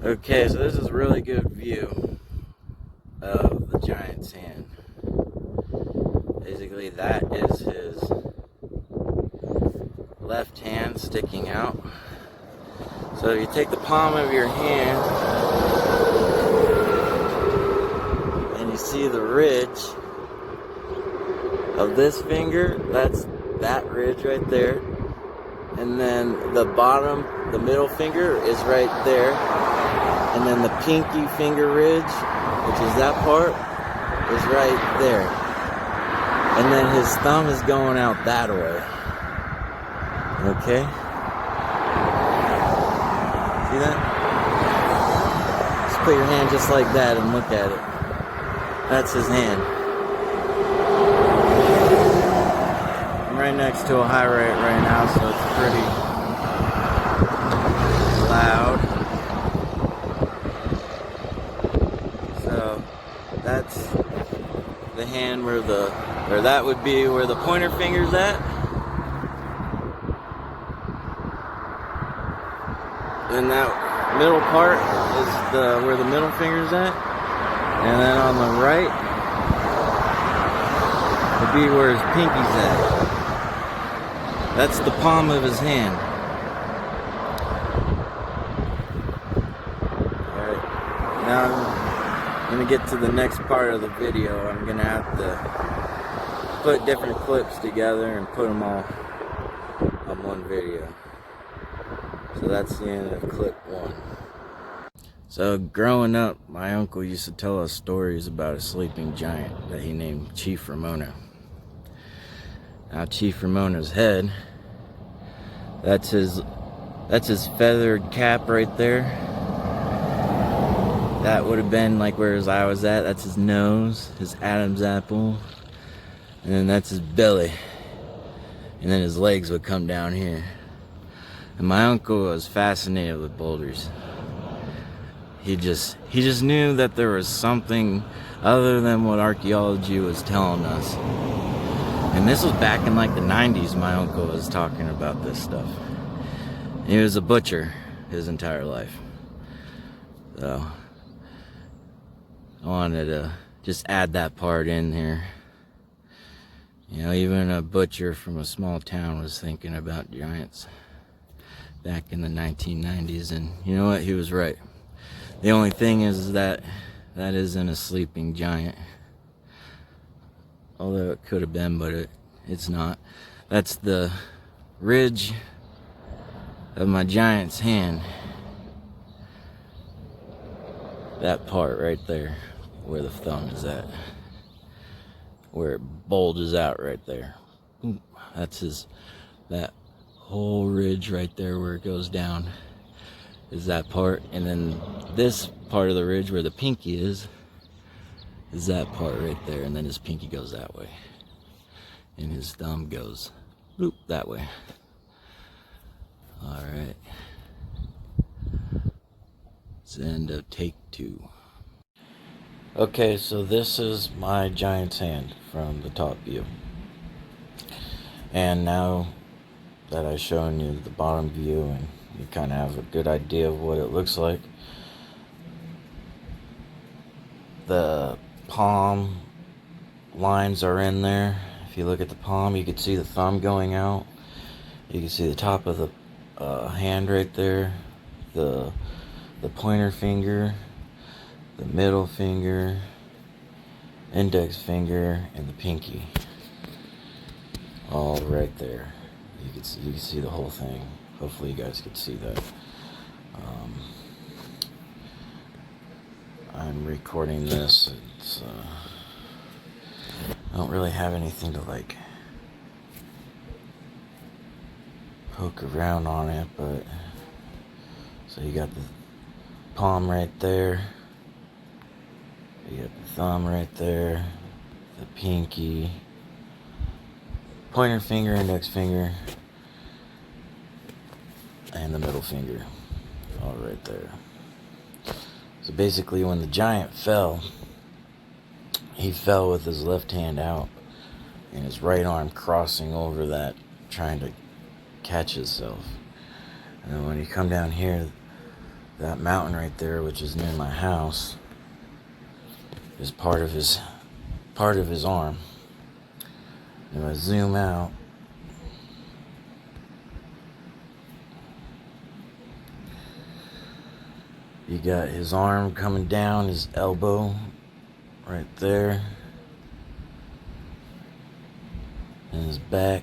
Okay, so this is a really good view of the giant's hand. Basically, that is his left hand sticking out. So you take the palm of your hand and you see the ridge of this finger. That's that ridge right there. And then the bottom, the middle finger is right there. And then the pinky finger ridge, which is that part, is right there. And then his thumb is going out that way. Okay? See that? Just put your hand just like that and look at it. That's his hand. I'm right next to a high rate right now, so it's pretty loud. So that's the hand where that would be where the pointer finger's at. And that middle part is where the middle finger's at. And then on the right would be where his pinky's at. That's the palm of his hand. Alright, now I'm going to get to the next part of the video. I'm going to have to put different clips together and put them all on one video. So that's the end of clip 1. So growing up, my uncle used to tell us stories about a sleeping giant that he named Chief Ramona. Now Chief Ramona's head, that's his feathered cap right there. That would have been like where his eye was at. That's his nose, his Adam's apple. And then that's his belly. And then his legs would come down here. And my uncle was fascinated with boulders. He just knew that there was something other than what archaeology was telling us. And this was back in like the 90s, my uncle was talking about this stuff. He was a butcher his entire life. So I wanted to just add that part in here. You know, even a butcher from a small town was thinking about giants back in the 1990s, and you know what? He was right. The only thing is that isn't a sleeping giant. Although it could have been, but it's not. That's the ridge of my giant's hand. That part right there, where the thumb is at. Where it bulges out right there. That's that whole ridge right there where it goes down is that part. And then this part of the ridge where the pinky is that part right there. And then his pinky goes that way. And his thumb goes bloop that way. Alright. It's the end of take 2. Okay, so this is my giant's hand from the top view. And now that I've shown you the bottom view and you kind of have a good idea of what it looks like, the palm lines are in there. If you look at the palm, you can see the thumb going out. You can see the top of the hand right there, the pointer finger, the middle finger, index finger, and the pinky, all right there. You can see the whole thing. Hopefully you guys could see that. I'm recording this. It's I don't really have anything to like poke around on it, but so you got the palm right there. You got the thumb right there, the pinky, pointer finger, index finger, and the middle finger, all right there. So basically when the giant fell, he fell with his left hand out and his right arm crossing over that, trying to catch himself. And then when you come down here, That mountain right there, which is near my house, is part of his arm. If I zoom out, you got his arm coming down, his elbow right there, and his back.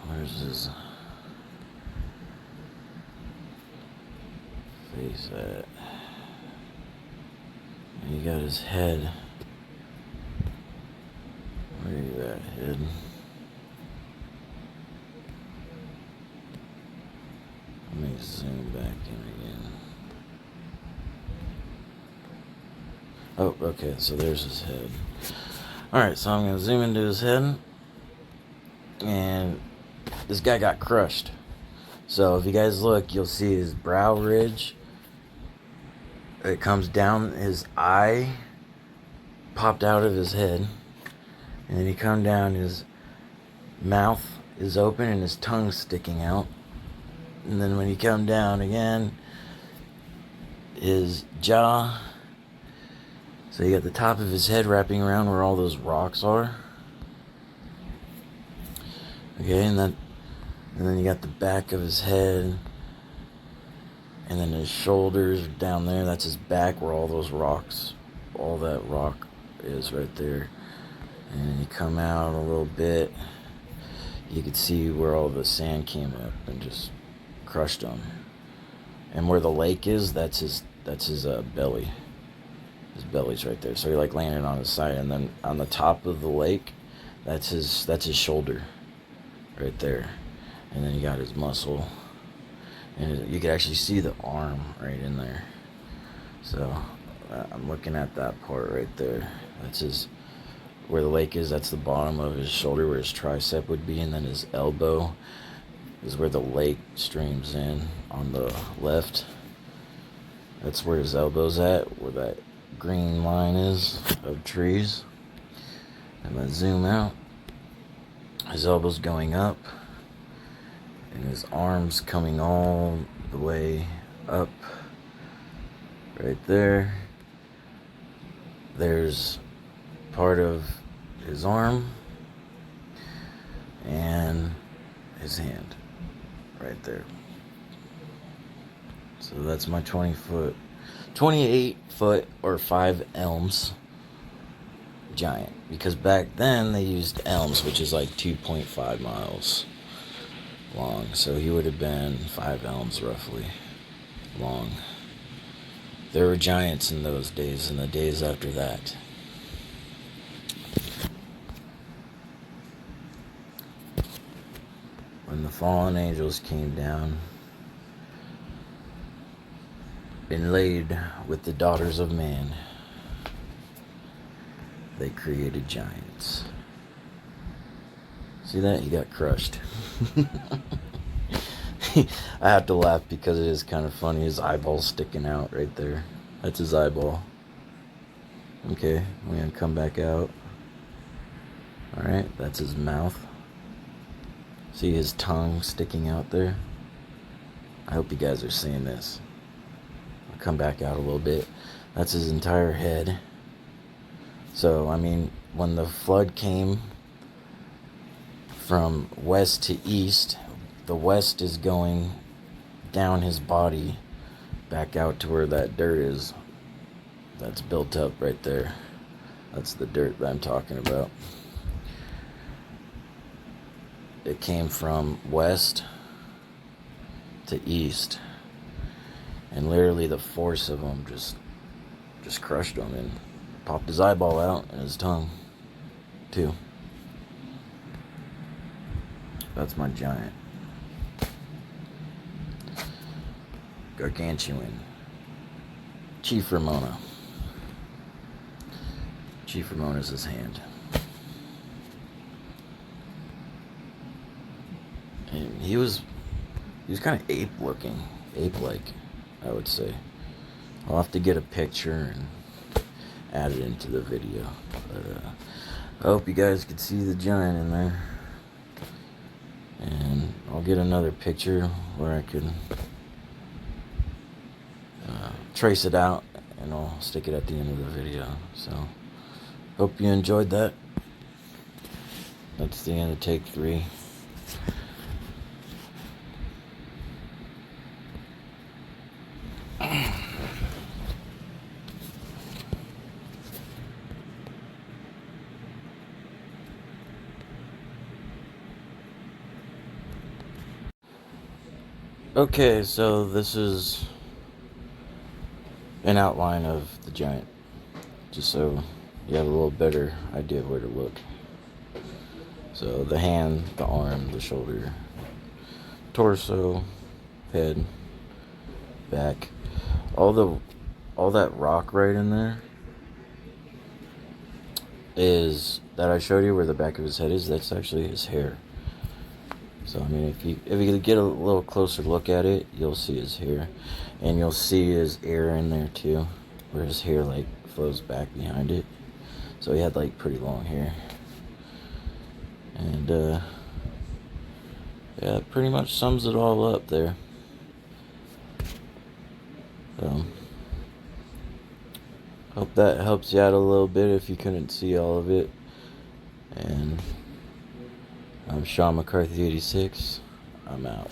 Where's his face at? And you got his head. Where you at, head? Let me zoom back in again. Oh, okay, so there's his head. Alright, so I'm going to zoom into his head. And this guy got crushed. So if you guys look, you'll see his brow ridge. It comes down, his eye popped out of his head. And then he come down, his mouth is open and his tongue's sticking out. And then when he come down again, his jaw. So you got the top of his head wrapping around where all those rocks are. Okay, and then you got the back of his head. And then his shoulders down there, that's his back where all those rocks, all that rock is right there. And then you come out a little bit, you could see where all the sand came up and just crushed him. And where the lake is, that's his belly. His belly's right there. So he like landed on his side, and then on the top of the lake, that's his shoulder, right there. And then you got his muscle, and you can actually see the arm right in there. So I'm looking at that part right there. That's his. Where the lake is, that's the bottom of his shoulder where his tricep would be, and then his elbow is where the lake streams in on the left. That's where his elbow's at, where that green line is of trees. And then zoom out. His elbow's going up, and his arm's coming all the way up. Right there. There's part of his arm and his hand right there. So that's my 28 foot or 5 elms giant, because back then they used elms, which is like 2.5 miles long, so he would have been 5 elms roughly long. There were giants in those days and the days after that. When the fallen angels came down and laid with the daughters of man, they created giants. See that? He got crushed. I have to laugh because it is kind of funny. His eyeball's sticking out right there. That's his eyeball. Okay, we're gonna come back out. Alright, that's his mouth. See his tongue sticking out there? I hope you guys are seeing this. I'll come back out a little bit. That's his entire head. So, I mean, when the flood came from west to east, the west is going down his body back out to where that dirt is. That's built up right there. That's the dirt that I'm talking about. It came from west to east, and literally the force of them just crushed him and popped his eyeball out and his tongue too. That's my giant. Gargantuan. Chief Ramona. Chief Ramona's his hand. And he was kind of ape-like, I would say. I'll have to get a picture and add it into the video. But I hope you guys could see the giant in there. And I'll I'll get another picture where I can trace it out, and I'll stick it at the end of the video. So, hope you enjoyed that. That's the end of take 3. Okay, so this is an outline of the giant, just so you have a little better idea of where to look. So the hand, the arm, the shoulder, torso, head, back, all that rock right in there is that I showed you where the back of his head is. That's actually his hair. So I mean, if you get a little closer look at it, you'll see his hair, and you'll see his ear in there too, where his hair like flows back behind it. So he had like pretty long hair, and yeah, it pretty much sums it all up there. Hope that helps you out a little bit if you couldn't see all of it. And I'm Sean McCarthy 86. I'm out.